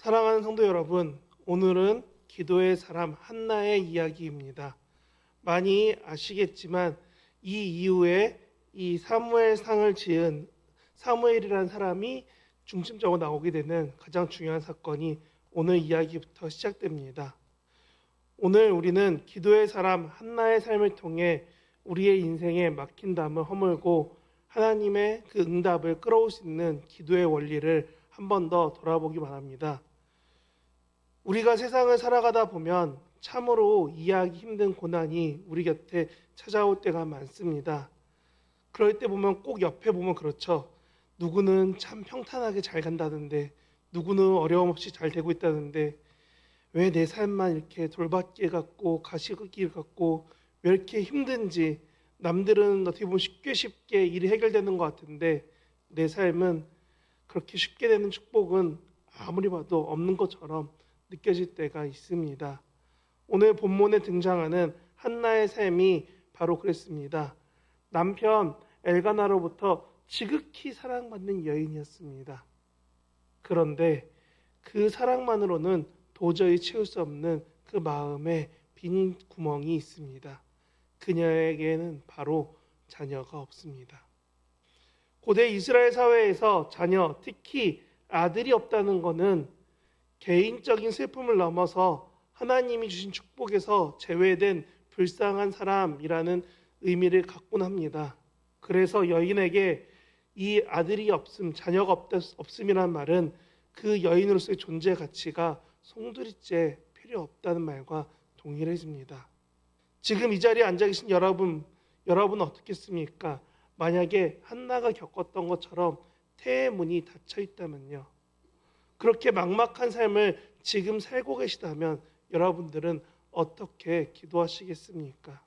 사랑하는 성도 여러분, 오늘은 기도의 사람 한나의 이야기입니다. 많이 아시겠지만 이 이후에 이 사무엘상을 지은 사무엘이라는 사람이 중심적으로 나오게 되는 가장 중요한 사건이 오늘 이야기부터 시작됩니다. 오늘 우리는 기도의 사람 한나의 삶을 통해 우리의 인생에 막힌 담을 허물고 하나님의 그 응답을 끌어올 수 있는 기도의 원리를 한 번 더 돌아보기 바랍니다. 우리가 세상을 살아가다 보면 참으로 이해하기 힘든 고난이 우리 곁에 찾아올 때가 많습니다. 그럴 때 보면 꼭 옆에 보면 그렇죠. 누구는 참 평탄하게 잘 간다는데, 누구는 어려움 없이 잘 되고 있다는데, 왜 내 삶만 이렇게 돌밭길 같고 가시길 같고 왜 이렇게 힘든지, 남들은 어떻게 보면 쉽게 일이 해결되는 것 같은데 내 삶은 그렇게 쉽게 되는 축복은 아무리 봐도 없는 것처럼 느껴질 때가 있습니다. 오늘 본문에 등장하는 한나의 삶이 바로 그랬습니다. 남편 엘가나로부터 지극히 사랑받는 여인이었습니다. 그런데 그 사랑만으로는 도저히 채울 수 없는 그 마음에 빈 구멍이 있습니다. 그녀에게는 바로 자녀가 없습니다. 고대 이스라엘 사회에서 자녀, 특히 아들이 없다는 것은 개인적인 슬픔을 넘어서 하나님이 주신 축복에서 제외된 불쌍한 사람이라는 의미를 갖곤 합니다. 그래서 여인에게 이 아들이 없음, 자녀가 없음이란 말은 그 여인으로서의 존재 가치가 송두리째 필요 없다는 말과 동일해집니다. 지금 이 자리에 앉아 계신 여러분은 어떻겠습니까? 만약에 한나가 겪었던 것처럼 태의 문이 닫혀 있다면요. 그렇게 막막한 삶을 지금 살고 계시다면 여러분들은 어떻게 기도하시겠습니까?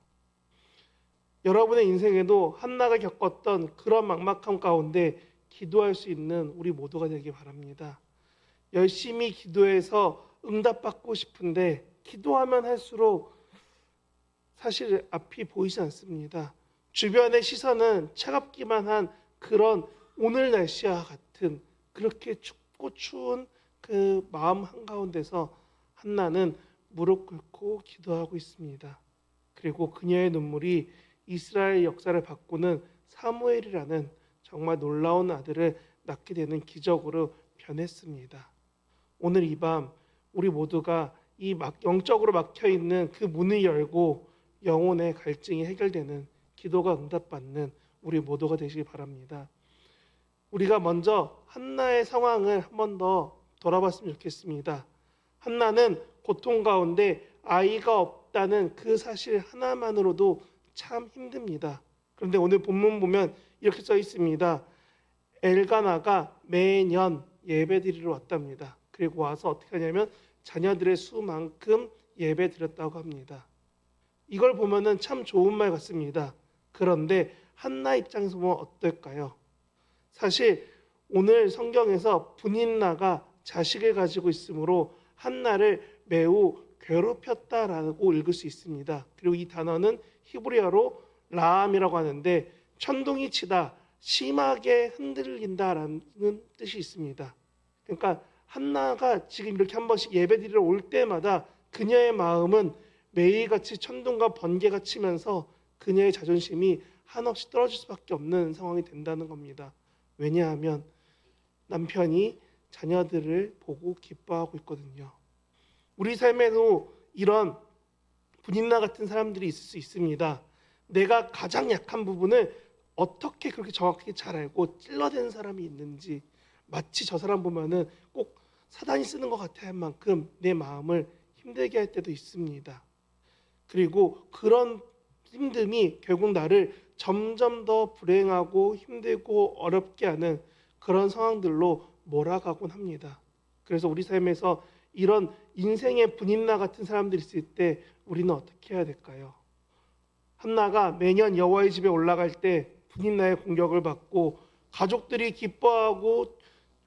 여러분의 인생에도 한나가 겪었던 그런 막막함 가운데 기도할 수 있는 우리 모두가 되길 바랍니다. 열심히 기도해서 응답받고 싶은데 기도하면 할수록 사실 앞이 보이지 않습니다. 주변의 시선은 차갑기만 한 그런 오늘 날씨와 같은 그렇게 춥고 추운 그 마음 한가운데서 한나는 무릎 꿇고 기도하고 있습니다. 그리고 그녀의 눈물이 이스라엘 역사를 바꾸는 사무엘이라는 정말 놀라운 아들을 낳게 되는 기적으로 변했습니다. 오늘 이 밤 우리 모두가 이 영적으로 막혀있는 그 문을 열고 영혼의 갈증이 해결되는 기도가 응답받는 우리 모두가 되시기 바랍니다. 우리가 먼저 한나의 상황을 한 번 더 돌아봤으면 좋겠습니다. 한나는 고통 가운데 아이가 없다는 그 사실 하나만으로도 참 힘듭니다. 그런데 오늘 본문 보면 이렇게 써 있습니다. 엘가나가 매년 예배드리러 왔답니다. 그리고 와서 어떻게 하냐면 자녀들의 수만큼 예배드렸다고 합니다. 이걸 보면은 참 좋은 말 같습니다. 그런데 한나 입장에서 보면 어떨까요? 사실 오늘 성경에서 분인나가 자식을 가지고 있으므로 한나를 매우 괴롭혔다라고 읽을 수 있습니다. 그리고 이 단어는 히브리어로 라함이라고 하는데 천둥이 치다, 심하게 흔들린다라는 뜻이 있습니다. 그러니까 한나가 지금 이렇게 한 번씩 예배드리러 올 때마다 그녀의 마음은 매일같이 천둥과 번개가 치면서 그녀의 자존심이 한없이 떨어질 수밖에 없는 상황이 된다는 겁니다. 왜냐하면 남편이 자녀들을 보고 기뻐하고 있거든요. 우리 삶에도 이런 분인나 같은 사람들이 있을 수 있습니다. 내가 가장 약한 부분을 어떻게 그렇게 정확하게 잘 알고 찔러대는 사람이 있는지, 마치 저 사람 보면은 꼭 사단이 쓰는 것 같아 할 만큼 내 마음을 힘들게 할 때도 있습니다. 그리고 그런 힘듦이 결국 나를 점점 더 불행하고 힘들고 어렵게 하는 그런 상황들로 몰아가곤 합니다. 그래서 우리 삶에서 이런 인생의 분인나 같은 사람들이 있을 때 우리는 어떻게 해야 될까요? 한나가 매년 여호와의 집에 올라갈 때 분인나의 공격을 받고 가족들이 기뻐하고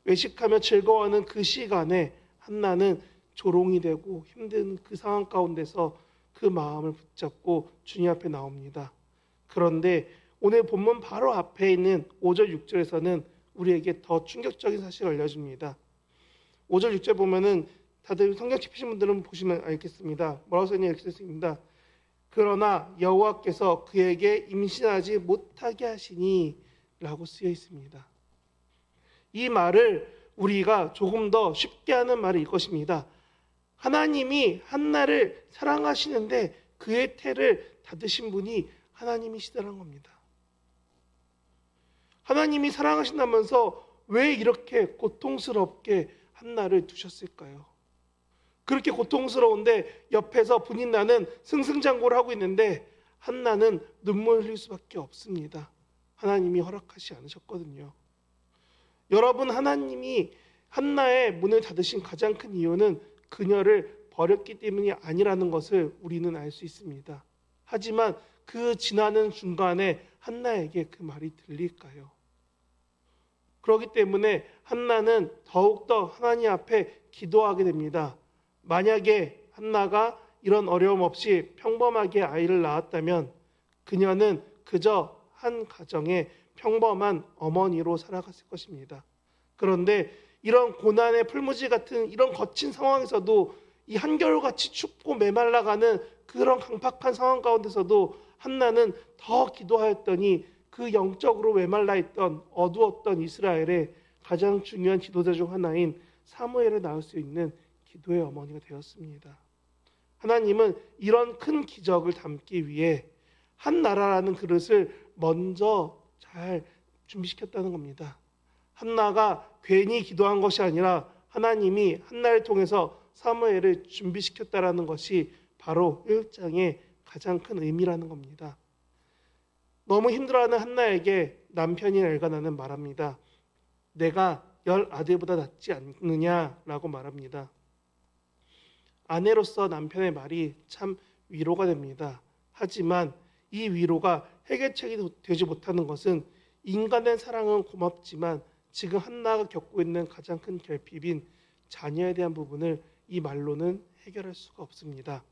외식하며 즐거워하는 그 시간에 한나는 조롱이 되고 힘든 그 상황 가운데서 그 마음을 붙잡고 주님 앞에 나옵니다. 그런데 오늘 본문 바로 앞에 있는 5절 6절에서는 우리에게 더 충격적인 사실을 알려줍니다. 5절 6절 보면은 다들 성경 짚으신 분들은 보시면 알겠습니다. 뭐라고 써있냐 이렇게 써있습니다. 그러나 여호와께서 그에게 임신하지 못하게 하시니 라고 쓰여 있습니다. 이 말을 우리가 조금 더 쉽게 하는 말일 것입니다. 하나님이 한나를 사랑하시는데 그의 태를 닫으신 분이 하나님이시다는 겁니다. 하나님이 사랑하신다면서 왜 이렇게 고통스럽게 한나를 두셨을까요? 그렇게 고통스러운데 옆에서 분인나는 승승장구를 하고 있는데 한나는 눈물 흘릴 수밖에 없습니다. 하나님이 허락하지 않으셨거든요. 여러분, 하나님이 한나의 문을 닫으신 가장 큰 이유는 그녀를 버렸기 때문이 아니라는 것을 우리는 알 수 있습니다. 하지만 그 지나는 중간에 한나에게 그 말이 들릴까요? 그렇기 때문에 한나는 더욱더 하나님 앞에 기도하게 됩니다. 만약에 한나가 이런 어려움 없이 평범하게 아이를 낳았다면 그녀는 그저 한 가정의 평범한 어머니로 살아갔을 것입니다. 그런데 이런 고난의 풀무지 같은 이런 거친 상황에서도 이 한겨울같이 춥고 메말라가는 그런 강팍한 상황 가운데서도 한나는 더 기도하였더니 그 영적으로 메말라 있던 어두웠던 이스라엘의 가장 중요한 지도자 중 하나인 사무엘을 낳을 수 있는 기도의 어머니가 되었습니다. 하나님은 이런 큰 기적을 담기 위해 한 나라라는 그릇을 먼저 잘 준비시켰다는 겁니다. 한나가 괜히 기도한 것이 아니라 하나님이 한나를 통해서 사무엘을 준비시켰다라는 것이 바로 1장의 가장 큰 의미라는 겁니다. 너무 힘들어하는 한나에게 남편인 엘가나는 말합니다. 내가 10 아들보다 낫지 않느냐라고 말합니다. 아내로서 남편의 말이 참 위로가 됩니다. 하지만 이 위로가 해결책이 되지 못하는 것은 인간의 사랑은 고맙지만 지금 한나가 겪고 있는 가장 큰 결핍인 자녀에 대한 부분을 이 말로는 해결할 수가 없습니다.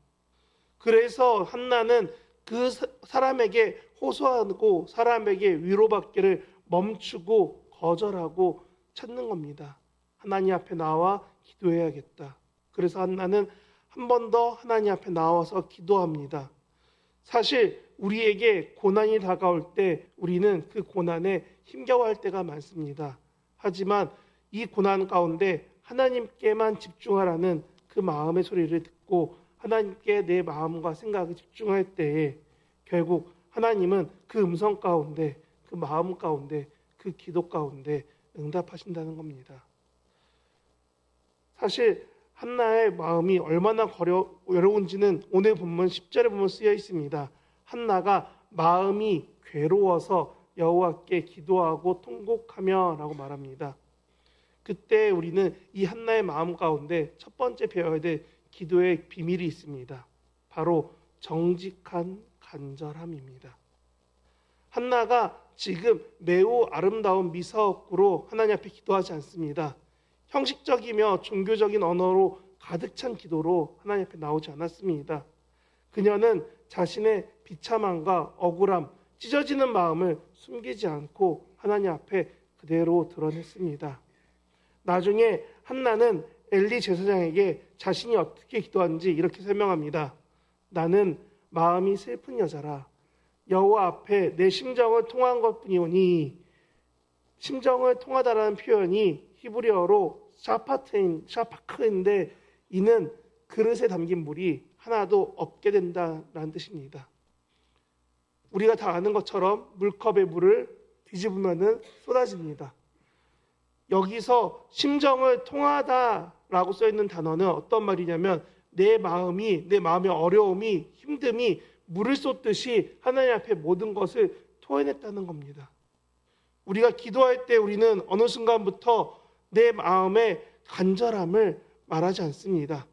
그래서 한나는 그 사람에게 호소하고 사람에게 위로받기를 멈추고 거절하고 찾는 겁니다. 하나님 앞에 나와 기도해야겠다. 그래서 한나는 한 번 더 하나님 앞에 나와서 기도합니다. 사실 우리에게 고난이 다가올 때 우리는 그 고난에 힘겨워할 때가 많습니다. 하지만 이 고난 가운데 하나님께만 집중하라는 그 마음의 소리를 듣고 하나님께 내 마음과 생각을 집중할 때에 결국 하나님은 그 음성 가운데, 그 마음 가운데, 그 기도 가운데 응답하신다는 겁니다. 사실 한나의 마음이 얼마나 어려운지는 오늘 본문 10절에 보면 쓰여 있습니다. 한나가 마음이 괴로워서 여호와께 기도하고 통곡하며 라고 말합니다. 그때 우리는 이 한나의 마음 가운데 첫 번째 배워야 될 기도의 비밀이 있습니다. 바로 정직한 간절함입니다. 한나가 지금 매우 아름다운 미사옥구로 하나님 앞에 기도하지 않습니다. 형식적이며 종교적인 언어로 가득 찬 기도로 하나님 앞에 나오지 않았습니다. 그녀는 자신의 비참함과 억울함, 찢어지는 마음을 숨기지 않고 하나님 앞에 그대로 드러냈습니다. 나중에 한나는 엘리 제사장에게 자신이 어떻게 기도하는지 이렇게 설명합니다. 나는 마음이 슬픈 여자라. 여호와 앞에 내 심정을 통한 것뿐이오니, 심정을 통하다라는 표현이 히브리어로 샤파크인데 이는 그릇에 담긴 물이 하나도 없게 된다라는 뜻입니다. 우리가 다 아는 것처럼 물컵에 물을 뒤집으면 쏟아집니다. 여기서 심정을 통하다라고 써있는 단어는 어떤 말이냐면 내 마음의 어려움이, 힘듦이 물을 쏟듯이 하나님 앞에 모든 것을 토해냈다는 겁니다. 우리가 기도할 때 우리는 어느 순간부터 내 마음의 간절함을 말하지 않습니다.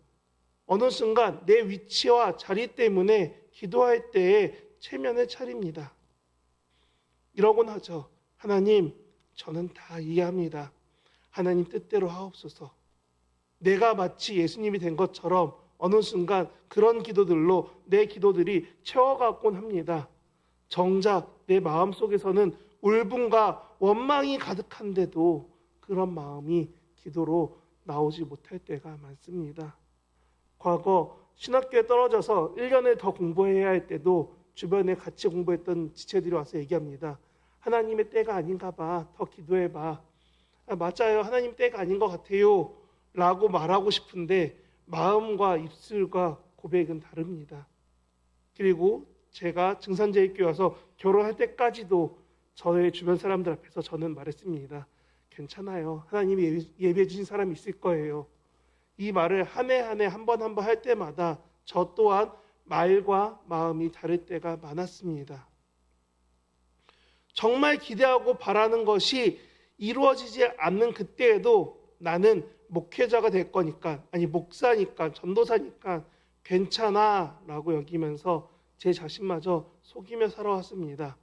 어느 순간 내 위치와 자리 때문에 기도할 때에 체면을 차립니다. 이러곤 하죠. 하나님, 저는 다 이해합니다. 하나님 뜻대로 하옵소서. 내가 마치 예수님이 된 것처럼 어느 순간 그런 기도들로 내 기도들이 채워가곤 합니다. 정작 내 마음속에서는 울분과 원망이 가득한데도 그런 마음이 기도로 나오지 못할 때가 많습니다. 과거 신학교에 떨어져서 1년을 더 공부해야 할 때도 주변에 같이 공부했던 지체들이 와서 얘기합니다. 하나님의 때가 아닌가 봐. 더 기도해봐. 맞아요. 하나님 때가 아닌 것 같아요. 라고 말하고 싶은데 마음과 입술과 고백은 다릅니다. 그리고 제가 증산제일교회 와서 결혼할 때까지도 저의 주변 사람들 앞에서 저는 말했습니다. 괜찮아요. 하나님이 예배해 주신 사람이 있을 거예요. 이 말을 한 해 한 해 한 번 한 번 할 때마다 저 또한 말과 마음이 다를 때가 많았습니다. 정말 기대하고 바라는 것이 이루어지지 않는 그때에도 나는 목회자가 될 거니까, 아니 목사니까, 전도사니까 괜찮아 라고 여기면서 제 자신마저 속이며 살아왔습니다.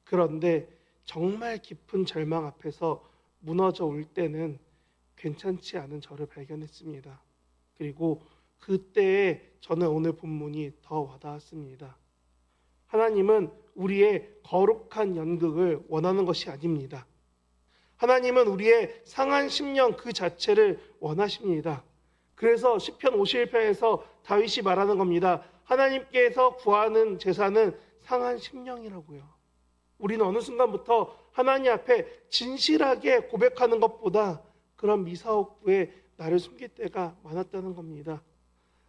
그런데 정말 깊은 절망 앞에서 무너져 올 때는 괜찮지 않은 저를 발견했습니다. 그리고 그때에 저는 오늘 본문이 더 와닿았습니다. 하나님은 우리의 거룩한 연극을 원하는 것이 아닙니다. 하나님은 우리의 상한 심령 그 자체를 원하십니다. 그래서 시편 51편에서 다윗이 말하는 겁니다. 하나님께서 구하는 제사는 상한 심령이라고요. 우리는 어느 순간부터 하나님 앞에 진실하게 고백하는 것보다 그런 미사옥구에 나를 숨길 때가 많았다는 겁니다.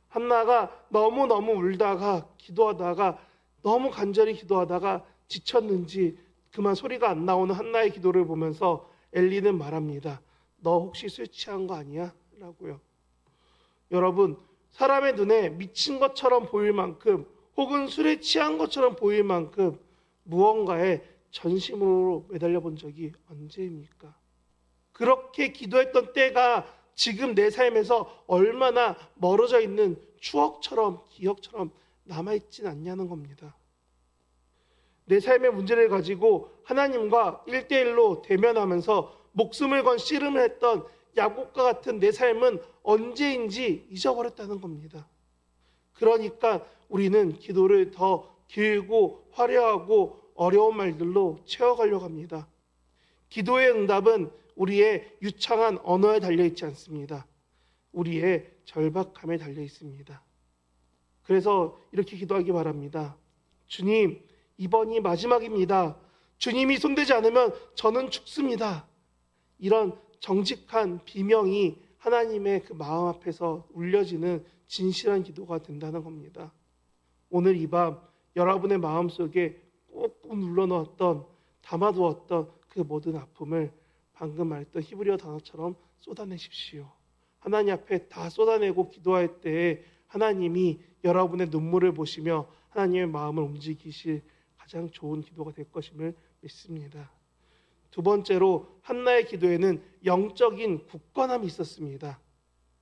한나가 너무너무 울다가 기도하다가 너무 간절히 기도하다가 지쳤는지 그만 소리가 안 나오는 한나의 기도를 보면서 엘리는 말합니다. 너 혹시 술 취한 거 아니야? 라고요. 여러분, 사람의 눈에 미친 것처럼 보일 만큼 혹은 술에 취한 것처럼 보일 만큼 무언가에 전심으로 매달려 본 적이 언제입니까? 그렇게 기도했던 때가 지금 내 삶에서 얼마나 멀어져 있는 추억처럼 기억처럼 남아있진 않냐는 겁니다. 내 삶의 문제를 가지고 하나님과 1대1로 대면하면서 목숨을 건 씨름을 했던 야곱과 같은 내 삶은 언제인지 잊어버렸다는 겁니다. 그러니까 우리는 기도를 더 길고 화려하고 어려운 말들로 채워가려고 합니다. 기도의 응답은 우리의 유창한 언어에 달려있지 않습니다. 우리의 절박함에 달려있습니다. 그래서 이렇게 기도하기 바랍니다. 주님, 이번이 마지막입니다. 주님이 손대지 않으면 저는 죽습니다. 이런 정직한 비명이 하나님의 그 마음 앞에서 울려지는 진실한 기도가 된다는 겁니다. 오늘 이 밤 여러분의 마음속에 꾹꾹 눌러놓았던, 담아두었던 그 모든 아픔을 방금 말했던 히브리어 단어처럼 쏟아내십시오. 하나님 앞에 다 쏟아내고 기도할 때에 하나님이 여러분의 눈물을 보시며 하나님의 마음을 움직이실 가장 좋은 기도가 될 것임을 믿습니다. 두 번째로 한나의 기도에는 영적인 굳건함이 있었습니다.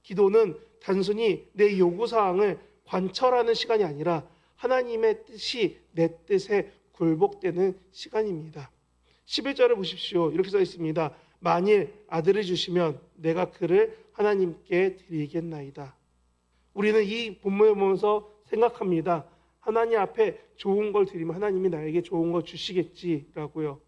기도는 단순히 내 요구사항을 관철하는 시간이 아니라 하나님의 뜻이 내 뜻에 굴복되는 시간입니다. 11절을 보십시오. 이렇게 써 있습니다. 만일 아들을 주시면 내가 그를 하나님께 드리겠나이다. 우리는 이 본문을 보면서 생각합니다. 하나님 앞에 좋은 걸 드리면 하나님이 나에게 좋은 걸 주시겠지라고요.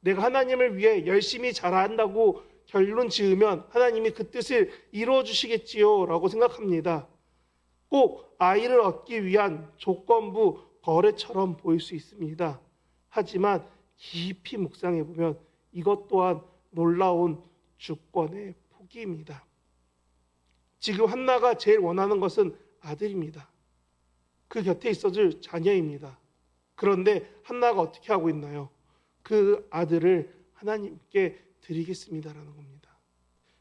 내가 하나님을 위해 열심히 잘한다고 결론 지으면 하나님이 그 뜻을 이루어 주시겠지요 라고 생각합니다. 꼭 아이를 얻기 위한 조건부 거래처럼 보일 수 있습니다. 하지만 깊이 묵상해 보면 이것 또한 놀라운 주권의 포기입니다. 지금 한나가 제일 원하는 것은 아들입니다. 그 곁에 있어줄 자녀입니다. 그런데 한나가 어떻게 하고 있나요? 그 아들을 하나님께 드리겠습니다라는 겁니다.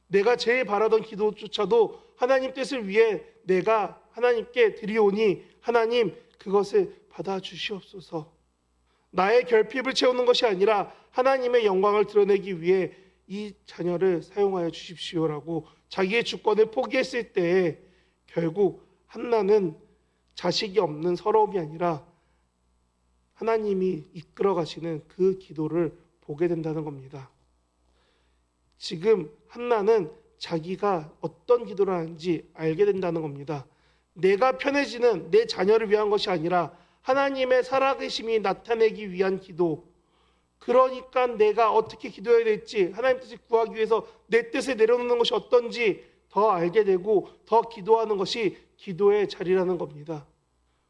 내가 제일 바라던 기도조차도 하나님 뜻을 위해 내가 하나님께 드리오니 하나님 그것을 받아주시옵소서. 나의 결핍을 채우는 것이 아니라 하나님의 영광을 드러내기 위해 이 자녀를 사용하여 주십시오라고 자기의 주권을 포기했을 때에 결국 한나는 자식이 없는 서러움이 아니라 하나님이 이끌어 가시는 그 기도를 보게 된다는 겁니다. 지금 한나는 자기가 어떤 기도를 하는지 알게 된다는 겁니다. 내가 편해지는 내 자녀를 위한 것이 아니라 하나님의 살아계심이 나타내기 위한 기도. 그러니까 내가 어떻게 기도해야 될지 하나님 뜻을 구하기 위해서 내 뜻을 내려놓는 것이 어떤지 더 알게 되고 더 기도하는 것이 기도의 자리라는 겁니다.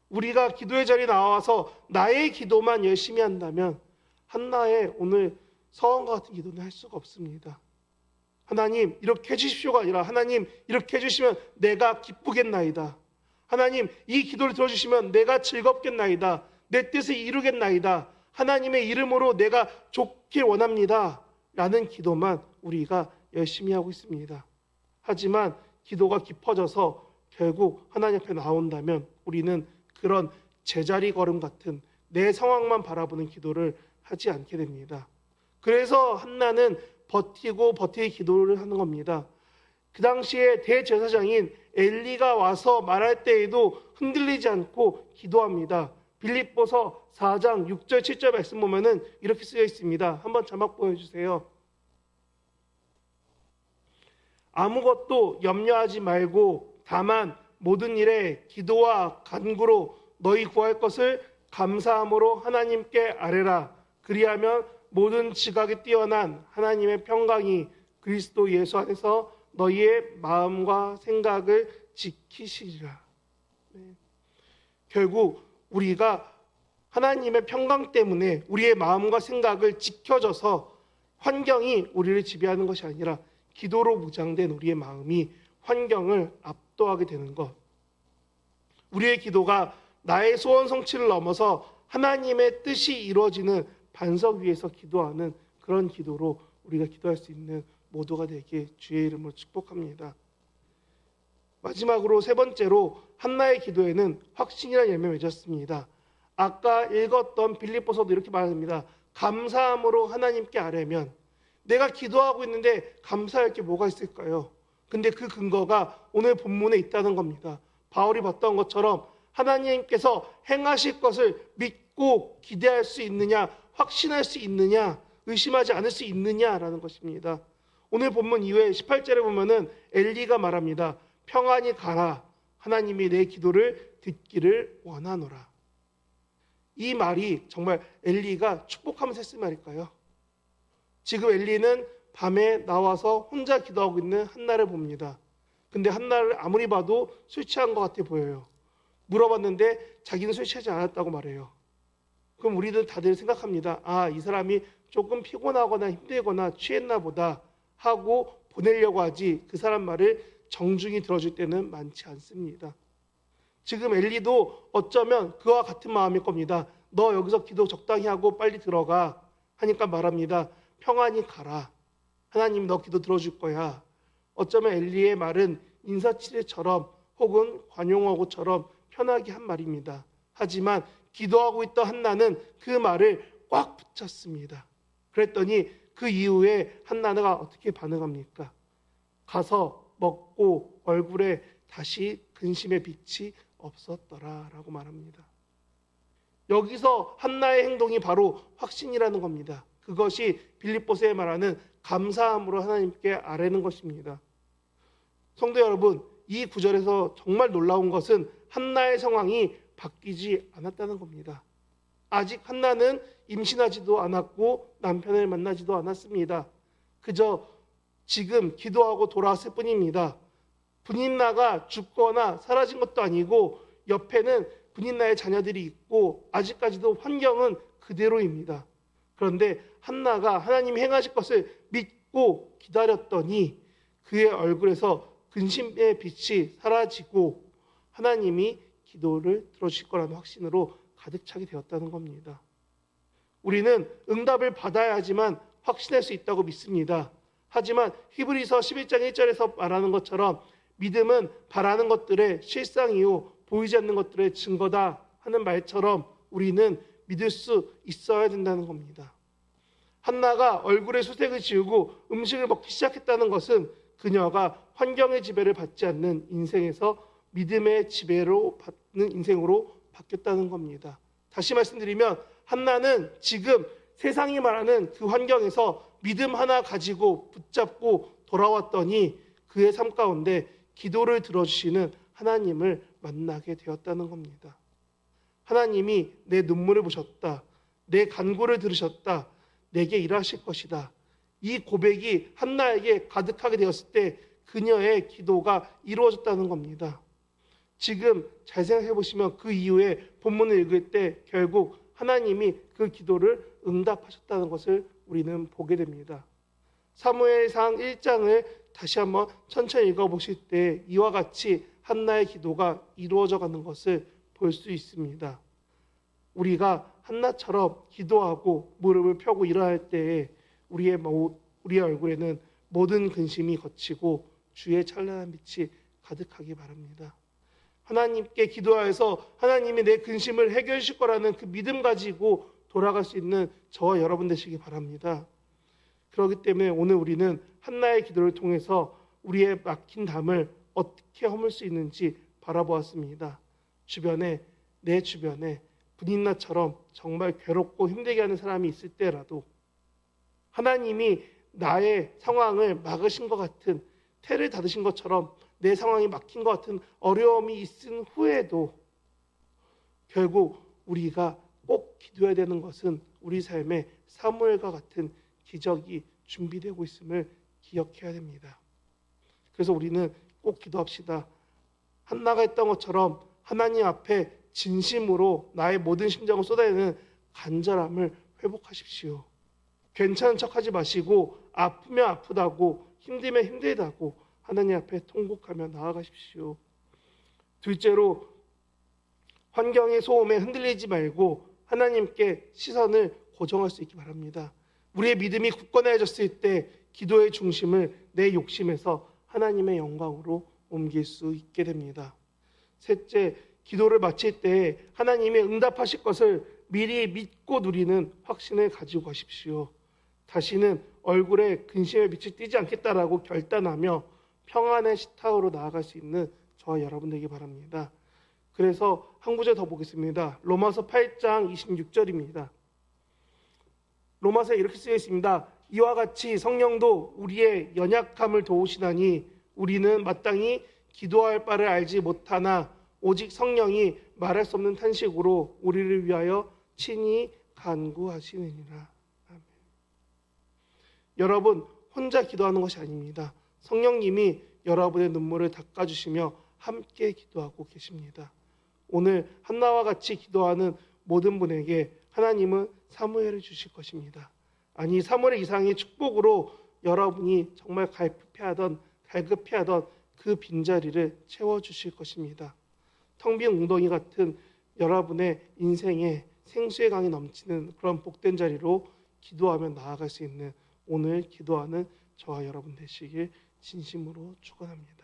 우리가 기도의 자리에 나와서 나의 기도만 열심히 한다면 한나의 오늘 서원과 같은 기도는 할 수가 없습니다. 하나님 이렇게 해주십시오가 아니라 하나님 이렇게 해주시면 내가 기쁘겠나이다. 하나님 이 기도를 들어주시면 내가 즐겁겠나이다. 내 뜻을 이루겠나이다. 하나님의 이름으로 내가 좋길 원합니다. 라는 기도만 우리가 열심히 하고 있습니다. 하지만 기도가 깊어져서 결국 하나님 앞에 나온다면 우리는 그런 제자리 걸음 같은 내 상황만 바라보는 기도를 하지 않게 됩니다. 그래서 한나는 버티고 기도를 하는 겁니다. 그 당시에 대제사장인 엘리가 와서 말할 때에도 흔들리지 않고 기도합니다. 빌립보서 4장 6절 7절 말씀 보면은 이렇게 쓰여 있습니다. 한번 자막 보여주세요. 아무것도 염려하지 말고 다만 모든 일에 기도와 간구로 너희 구할 것을 감사함으로 하나님께 아뢰라. 그리하면 모든 지각에 뛰어난 하나님의 평강이 그리스도 예수 안에서 너희의 마음과 생각을 지키시리라. 결국 우리가 하나님의 평강 때문에 우리의 마음과 생각을 지켜줘서 환경이 우리를 지배하는 것이 아니라 기도로 무장된 우리의 마음이 환경을 압도하게 되는 것. 우리의 기도가 나의 소원 성취를 넘어서 하나님의 뜻이 이루어지는 반석 위에서 기도하는 그런 기도로 우리가 기도할 수 있는 모두가 되게 주의 이름으로 축복합니다. 마지막으로 세 번째로 한나의 기도에는 확신이라는 열매가 맺었습니다. 아까 읽었던 빌립보서도 이렇게 말합니다. 감사함으로 하나님께 아뢰면 내가 기도하고 있는데 감사할 게 뭐가 있을까요? 근데 그 근거가 오늘 본문에 있다는 겁니다. 바울이 봤던 것처럼 하나님께서 행하실 것을 믿고 기대할 수 있느냐, 확신할 수 있느냐, 의심하지 않을 수 있느냐라는 것입니다. 오늘 본문 이후에 18절에 보면은 엘리가 말합니다. 평안히 가라. 하나님이 내 기도를 듣기를 원하노라. 이 말이 정말 엘리가 축복하면서 했을 말일까요? 지금 엘리는 밤에 나와서 혼자 기도하고 있는 한나를 봅니다. 근데 한나를 아무리 봐도 술 취한 것 같아 보여요. 물어봤는데 자기는 술 취하지 않았다고 말해요. 그럼 우리들 다들 생각합니다. 아, 이 사람이 조금 피곤하거나 힘들거나 취했나 보다 하고 보내려고 하지 그 사람 말을 정중히 들어줄 때는 많지 않습니다. 지금 엘리도 어쩌면 그와 같은 마음일 겁니다. 너 여기서 기도 적당히 하고 빨리 들어가 하니까 말합니다. 평안히 가라. 하나님이 너 기도 들어줄 거야. 어쩌면 엘리의 말은 인사치레처럼 혹은 관용어고처럼 편하게 한 말입니다. 하지만 기도하고 있던 한나는 그 말을 꽉 붙였습니다. 그랬더니 그 이후에 한나가 어떻게 반응합니까? 가서 먹고 얼굴에 다시 근심의 빛이 없었더라라고 말합니다. 여기서 한나의 행동이 바로 확신이라는 겁니다. 그것이 빌립보서에 말하는 감사함으로 하나님께 아뢰는 것입니다. 성도 여러분, 이 구절에서 정말 놀라운 것은 한나의 상황이 바뀌지 않았다는 겁니다. 아직 한나는 임신하지도 않았고 남편을 만나지도 않았습니다. 그저 지금 기도하고 돌아왔을 뿐입니다. 분인나가 죽거나 사라진 것도 아니고 옆에는 분인나의 자녀들이 있고 아직까지도 환경은 그대로입니다. 그런데 한나가 하나님이 행하실 것을 믿고 기다렸더니 그의 얼굴에서 근심의 빛이 사라지고 하나님이 기도를 들어주실 거라는 확신으로 가득 차게 되었다는 겁니다. 우리는 응답을 받아야 하지만 확신할 수 있다고 믿습니다. 하지만 히브리서 11장 1절에서 말하는 것처럼 믿음은 바라는 것들의 실상이요 보이지 않는 것들의 증거다 하는 말처럼 우리는 믿을 수 있어야 된다는 겁니다. 한나가 얼굴에 수색을 지우고 음식을 먹기 시작했다는 것은 그녀가 환경의 지배를 받지 않는 인생에서 믿음의 지배로 받는 인생으로 바뀌었다는 겁니다. 다시 말씀드리면 한나는 지금 세상이 말하는 그 환경에서 믿음 하나 가지고 붙잡고 돌아왔더니 그의 삶 가운데 기도를 들어주시는 하나님을 만나게 되었다는 겁니다. 하나님이 내 눈물을 보셨다. 내 간구를 들으셨다. 내게 일하실 것이다. 이 고백이 한나에게 가득하게 되었을 때 그녀의 기도가 이루어졌다는 겁니다. 지금 잘 생각해 보시면 그 이후에 본문을 읽을 때 결국 하나님이 그 기도를 응답하셨다는 것을 우리는 보게 됩니다. 사무엘상 1장을 다시 한번 천천히 읽어보실 때 이와 같이 한나의 기도가 이루어져 가는 것을 볼 수 있습니다. 우리가 한나처럼 기도하고 무릎을 펴고 일어날 때에 우리의 얼굴에는 모든 근심이 걷히고 주의 찬란한 빛이 가득하기 바랍니다. 하나님께 기도하여서 하나님이 내 근심을 해결해 주실 거라는 그 믿음 가지고 돌아갈 수 있는 저와 여러분 되시기 바랍니다. 그렇기 때문에 오늘 우리는 한나의 기도를 통해서 우리의 막힌 담을 어떻게 허물 수 있는지 바라보았습니다. 내 주변에 분인나처럼 정말 괴롭고 힘들게 하는 사람이 있을 때라도 하나님이 나의 상황을 막으신 것 같은 태를 닫으신 것처럼 내 상황이 막힌 것 같은 어려움이 있은 후에도 결국 우리가 꼭 기도해야 되는 것은 우리 삶에 사무엘과 같은 기적이 준비되고 있음을 기억해야 됩니다. 그래서 우리는 꼭 기도합시다. 한나가 했던 것처럼 하나님 앞에 진심으로 나의 모든 심정을 쏟아내는 간절함을 회복하십시오. 괜찮은 척하지 마시고 아프면 아프다고 힘들면 힘들다고 하나님 앞에 통곡하며 나아가십시오. 둘째로 환경의 소음에 흔들리지 말고 하나님께 시선을 고정할 수 있기 바랍니다. 우리의 믿음이 굳건해졌을 때 기도의 중심을 내 욕심에서 하나님의 영광으로 옮길 수 있게 됩니다. 셋째, 기도를 마칠 때 하나님이 응답하실 것을 미리 믿고 누리는 확신을 가지고 가십시오. 다시는 얼굴에 근심의 빛이 띄지 않겠다라고 결단하며 평안의 식탁으로 나아갈 수 있는 저와 여러분 되기 바랍니다. 그래서 한 구절 더 보겠습니다. 로마서 8장 26절입니다. 로마서에 이렇게 쓰여 있습니다. 이와 같이 성령도 우리의 연약함을 도우시나니 우리는 마땅히 기도할 바를 알지 못하나 오직 성령이 말할 수 없는 탄식으로 우리를 위하여 친히 간구하시느니라. 아멘. 여러분 혼자 기도하는 것이 아닙니다. 성령님이 여러분의 눈물을 닦아주시며 함께 기도하고 계십니다. 오늘 한나와 같이 기도하는 모든 분에게 하나님은 사무엘을 주실 것입니다. 아니 사무엘 이상의 축복으로 여러분이 정말 갈급해하던 그 빈자리를 채워주실 것입니다. 텅 빈 웅덩이 같은 여러분의 인생에 생수의 강이 넘치는 그런 복된 자리로 기도하며 나아갈 수 있는 오늘 기도하는 저와 여러분 되시길 진심으로 축원합니다.